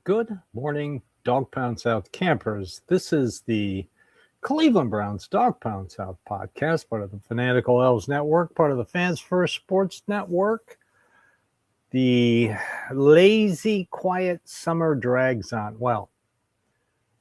Good morning, Dawgpound South campers. This is the Cleveland Browns Dawgpound South podcast, part of the Fanatical Elves Network, part of the Fans First Sports Network. The lazy, quiet summer drags on. Well,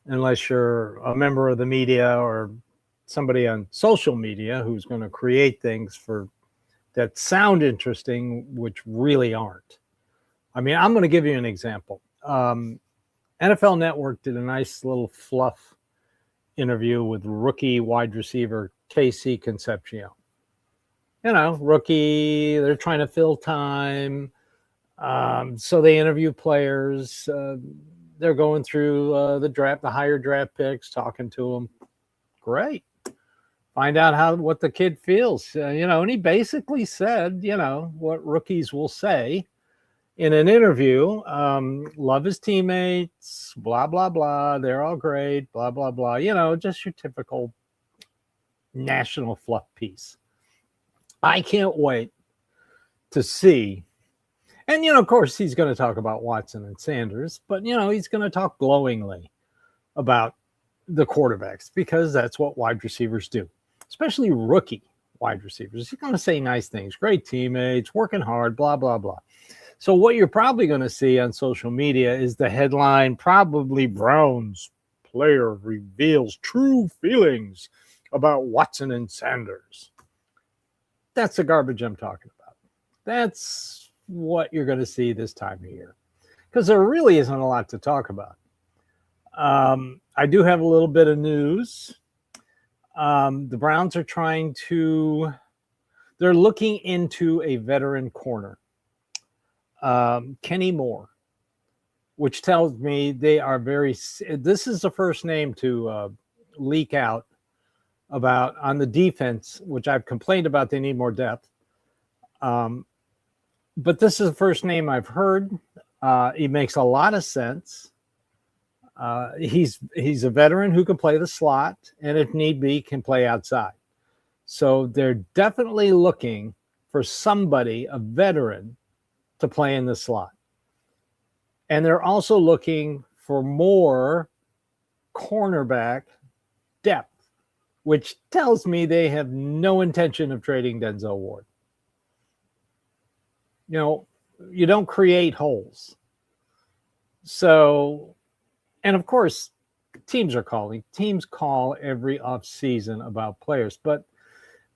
unless you're a member of the media or somebody on social media who's going to create things for that sound interesting, which really aren't. I mean, I'm going to give you an example. NFL Network did a nice little fluff interview with rookie wide receiver KC Concepcion. You know, rookie, they're trying to fill time. So they interview players. They're going through the draft, the higher draft picks, talking to them. Great. Find out what the kid feels. And he basically said, what rookies will say in an interview. Love his teammates, blah, blah, blah. They're all great, blah, blah, blah. Just your typical national fluff piece. I can't wait to see. And, of course, he's going to talk about Watson and Sanders, but, he's going to talk glowingly about the quarterbacks because that's what wide receivers do, especially rookie wide receivers. He's going to say nice things, great teammates, working hard, blah, blah, blah. So what you're probably going to see on social media is the headline, probably Browns player reveals true feelings about Watson and Sanders. That's the garbage I'm talking about. That's what you're going to see this time of year because there really isn't a lot to talk about. I do have a little bit of news. The Browns are they're looking into a veteran corner. Kenny Moore, which tells me they are this is the first name to leak out about on the defense, which I've complained about. They need more depth. But this is the first name I've heard. It makes a lot of sense. He's a veteran who can play the slot and if need be can play outside. So they're definitely looking for somebody, a veteran, to play in the slot. And they're also looking for more cornerback depth, which tells me they have no intention of trading Denzel Ward. You don't create holes. So, and of course, teams call every offseason about players. But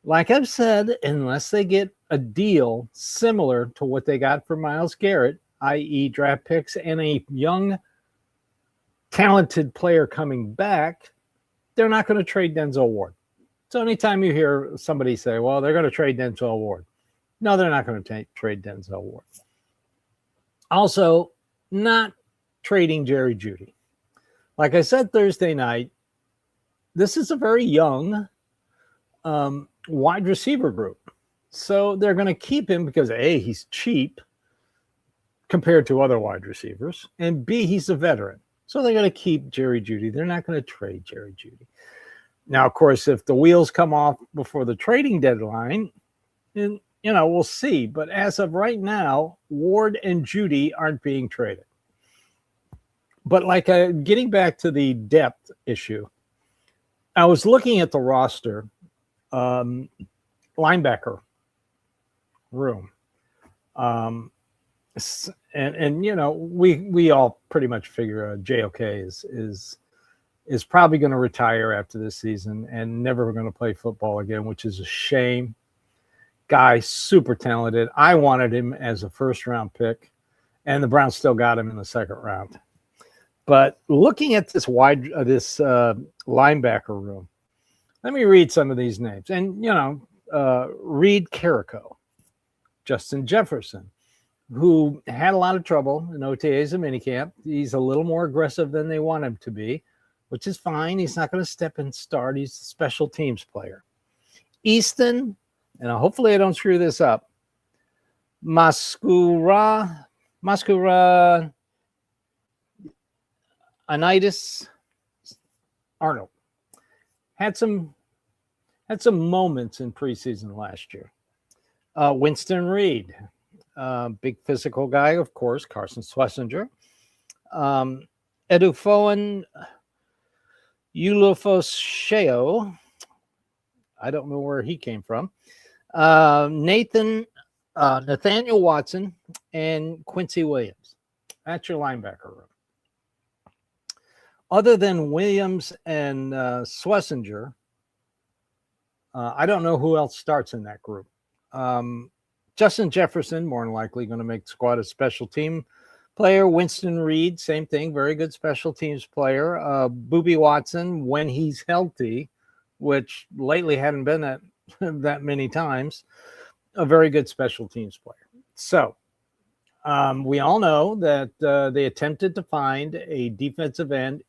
like I've said, unless they get a deal similar to what they got for Myles Garrett, i.e. draft picks and a young, talented player coming back, they're not going to trade Denzel Ward. So anytime you hear somebody say, well, they're going to trade Denzel Ward. No, they're not going to trade Denzel Ward. Also, not trading Jerry Jeudy. Like I said Thursday night, this is a very young wide receiver group. So they're going to keep him because A, he's cheap compared to other wide receivers, and B, he's a veteran. So they're going to keep Jerry Jeudy. They're not going to trade Jerry Jeudy. Now, of course, if the wheels come off before the trading deadline, then, we'll see. But as of right now, Ward and Jeudy aren't being traded. But getting back to the depth issue, I was looking at the roster, linebacker room. We all pretty much figure JOK is probably going to retire after this season and never going to play football again, which is a shame. Guy, super talented. I wanted him as a first-round pick, and the Browns still got him in the second round. But looking at this linebacker room, let me read some of these names. And, Reed Carrico, Justin Jefferson, who had a lot of trouble in OTAs and minicamp. He's a little more aggressive than they want him to be, which is fine. He's not going to step and start. He's a special teams player. Easton, and hopefully I don't screw this up, Mascura Anitis Arnold had some moments in preseason last year. Winston Reed, big physical guy, of course, Carson Schlesinger. Edufoan Ulufoseo. I don't know where he came from. Nathaniel Watson, and Quincy Williams. That's your linebacker room. Other than Williams and Schlesinger, I don't know who else starts in that group. Justin Jefferson, more than likely, going to make the squad as special team player. Winston Reed, same thing, very good special teams player. Booby Watson, when he's healthy, which lately hadn't been that many times, a very good special teams player. So we all know that they attempted to find a defensive end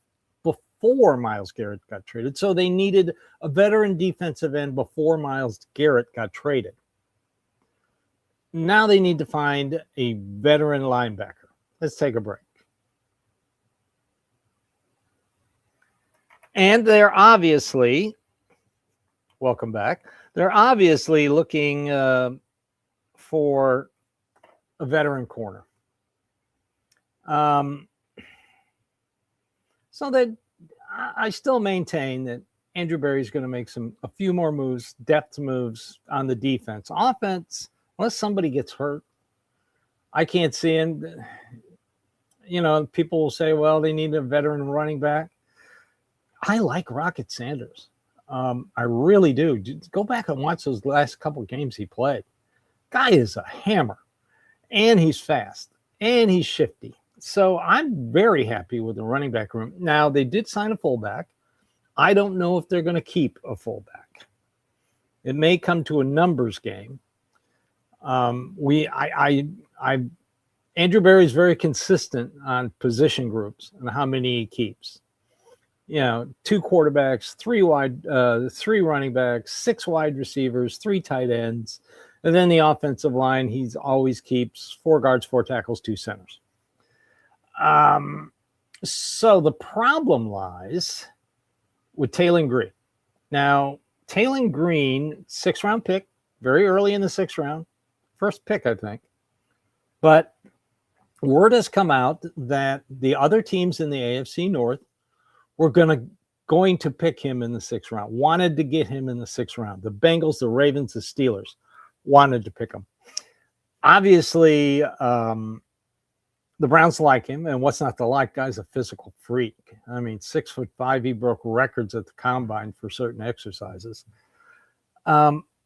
before Myles Garrett got traded. So they needed a veteran defensive end before Myles Garrett got traded. Now they need to find a veteran linebacker. Let's take a break. And they're obviously, welcome back, they're obviously looking for a veteran corner. So that I still maintain that Andrew Berry's going to make a few more moves, depth moves on the defense. Offense, unless somebody gets hurt, I can't see him. You know, people will say, well, they need a veteran running back. I like Rocket Sanders. I really do. Go back and watch those last couple of games he played. Guy is a hammer, and he's fast, and he's shifty. So I'm very happy with the running back room. Now, they did sign a fullback. I don't know if they're going to keep a fullback. It may come to a numbers game. Andrew Berry is very consistent on position groups and how many he keeps. You know, 2 quarterbacks, 3 running backs, 6 wide receivers, 3 tight ends, and then the offensive line. He's always keeps 4 guards, 4 tackles, 2 centers. So the problem lies with Taylor Green. Now, Taylor Green, 6th round pick, very early in the 6th round, first pick, I think. But word has come out that the other teams in the AFC North were going to pick him in the 6th round, wanted to get him in the 6th round. The Bengals, the Ravens, the Steelers wanted to pick him. Obviously, the Browns like him, and what's not to like? Guy's a physical freak. I mean, 6'5", he broke records at the combine for certain exercises.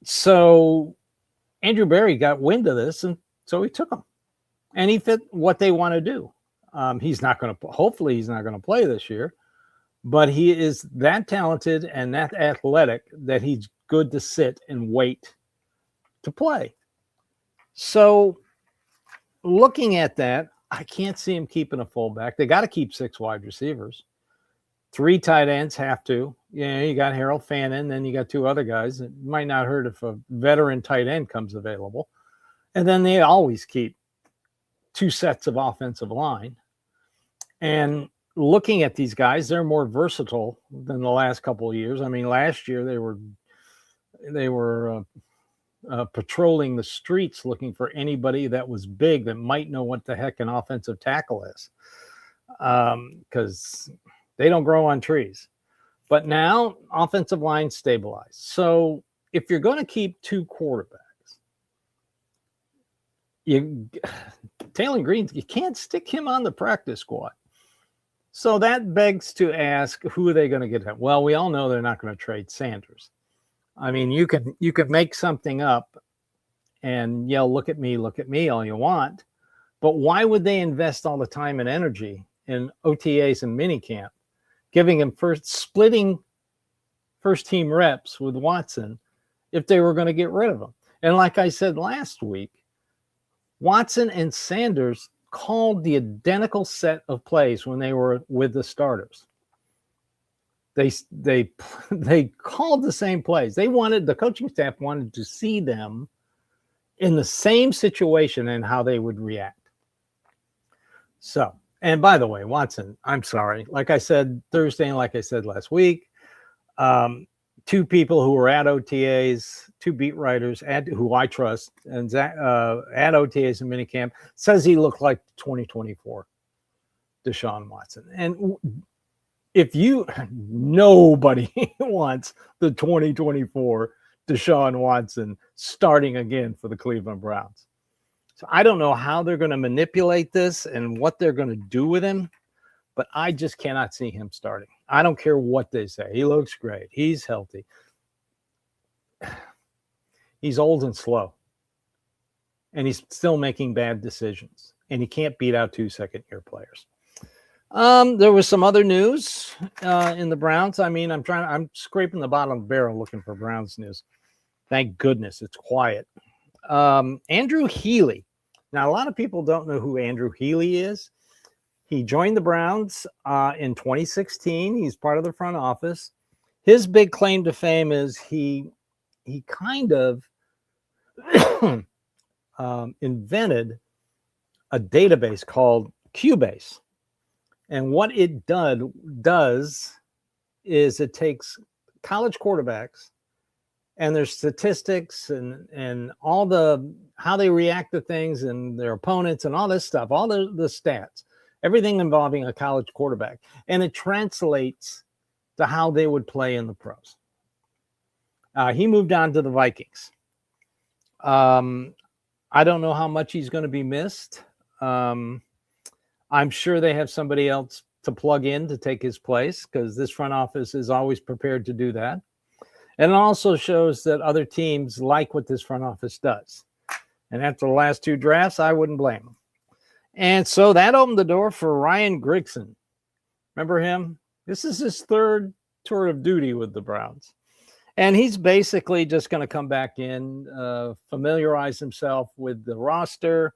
So Andrew Berry got wind of this, and so he took him, and he fit what they want to do. He's not going to. Hopefully, he's not going to play this year, but he is that talented and that athletic that he's good to sit and wait to play. So, looking at that, I can't see him keeping a fullback. They got to keep 6 wide receivers. 3 tight ends have to. Yeah, you got Harold Fannin, then you got 2 other guys. It might not hurt if a veteran tight end comes available. And then they always keep 2 sets of offensive line. And looking at these guys, they're more versatile than the last couple of years. I mean, last year they were patrolling the streets looking for anybody that was big that might know what the heck an offensive tackle is, because they don't grow on trees. But now offensive line stabilized. So if you're going to keep 2 quarterbacks, Taylor Green, you can't stick him on the practice squad. So that begs to ask, who are they going to get him? Well, we all know they're not going to trade Sanders. I mean, you could make something up and yell, look at me all you want. But why would they invest all the time and energy in OTAs and minicamp, giving him splitting first team reps with Watson if they were going to get rid of him? And like I said last week, Watson and Sanders called the identical set of plays when they were with the starters. They called the same plays. The coaching staff wanted to see them in the same situation and how they would react. So, and by the way, Watson, I'm sorry. Like I said Thursday and like I said last week, 2 people who were at OTAs, 2 beat writers who I trust, and at OTAs and minicamp says he looked like 2024. Deshaun Watson. And nobody wants the 2024 Deshaun Watson starting again for the Cleveland Browns. So I don't know how they're going to manipulate this and what they're going to do with him, but I just cannot see him starting. I don't care what they say. He looks great. He's healthy. He's old and slow. And he's still making bad decisions. And he can't beat out 2 second-year players. There was some other news in the Browns. I mean, I'm scraping the bottom of the barrel looking for Browns news. Thank goodness it's quiet. Andrew Healy. Now, a lot of people don't know who Andrew Healy is. He joined the Browns in 2016. He's part of the front office. His big claim to fame is he kind of invented a database called Cubase. And what it does is it takes college quarterbacks and their statistics and all how they react to things and their opponents and all this stuff, all the stats, everything involving a college quarterback. And it translates to how they would play in the pros. He moved on to the Vikings. I don't know how much he's going to be missed. I'm sure they have somebody else to plug in to take his place because this front office is always prepared to do that. And it also shows that other teams like what this front office does. And after the last 2 drafts, I wouldn't blame them. And so that opened the door for Ryan Grigson. Remember him? This is his 3rd tour of duty with the Browns. And he's basically just going to come back in, familiarize himself with the roster,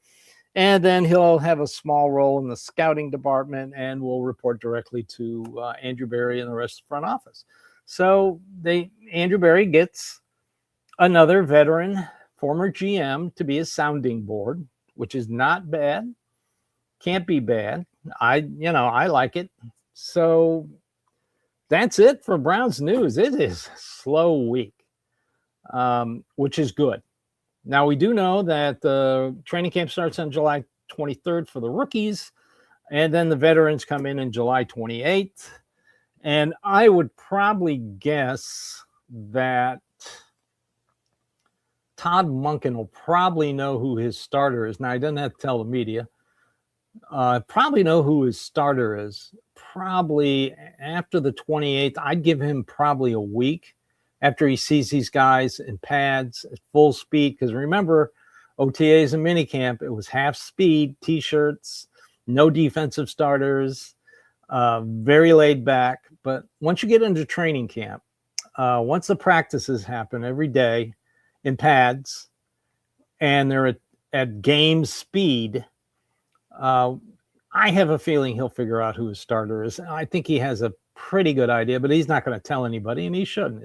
and then he'll have a small role in the scouting department and will report directly to Andrew Berry and the rest of the front office. So Andrew Berry gets another veteran, former GM, to be a sounding board, which is not bad. Can't be bad. I like it. So that's it for Browns news. It is a slow week, which is good. Now, we do know that the training camp starts on July 23rd for the rookies, and then the veterans come in July 28th. And I would probably guess that Todd Monken will probably know who his starter is. Now, he doesn't have to tell the media. Probably know who his starter is. Probably after the 28th, I'd give him probably a week after he sees these guys in pads at full speed. Because remember, OTAs and minicamp, it was half speed, T-shirts, no defensive starters, very laid back. But once you get into training camp, once the practices happen every day in pads and they're at game speed, I have a feeling he'll figure out who his starter is. I think he has a pretty good idea, but he's not going to tell anybody, and he shouldn't.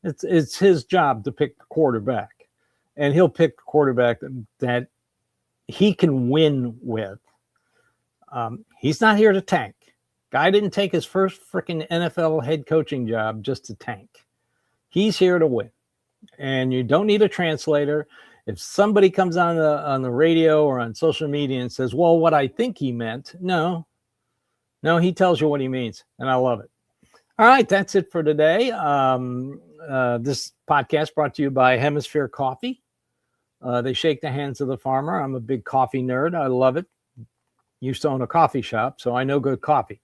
It's his job to pick the quarterback, and he'll pick the quarterback that he can win with. He's not here to tank. Guy didn't take his first freaking NFL head coaching job just to tank. He's here to win, and you don't need a translator. If somebody comes on the radio or on social media and says, well, what I think he meant, no, he tells you what he means, and I love it. All right, that's it for today. This podcast brought to you by Hemisphere Coffee. They shake the hands of the farmer. I'm a big coffee nerd. I love it. Used to own a coffee shop, so I know good coffee.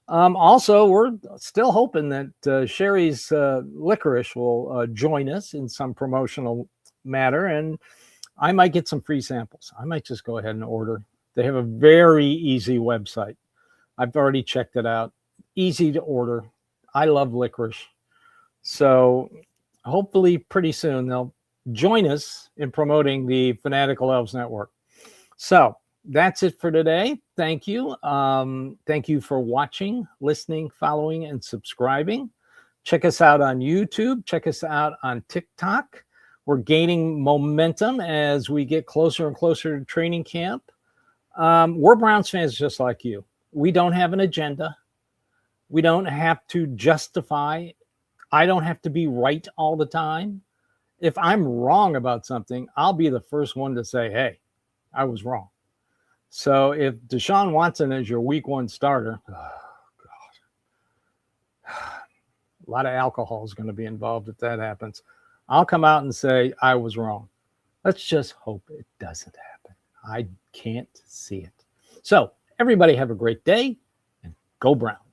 Also, we're still hoping that Sherry's Licorice will join us in some promotional matter, and I might get some free samples. I might just go ahead and order. They have a very easy website. I've already checked it out. Easy to order. I love licorice. So hopefully pretty soon they'll join us in promoting the Fanatical Elves Network. So that's it for today. Thank you. Thank you for watching, listening, following, and subscribing. Check us out on YouTube. Check us out on TikTok. We're gaining momentum as we get closer and closer to training camp. We're Browns fans just like you. We don't have an agenda. We don't have to justify. I don't have to be right all the time. If I'm wrong about something, I'll be the first one to say, hey, I was wrong. So if Deshaun Watson is your week 1 starter, oh God, a lot of alcohol is going to be involved if that happens. I'll come out and say I was wrong. Let's just hope it doesn't happen. I can't see it. So everybody have a great day and go Browns.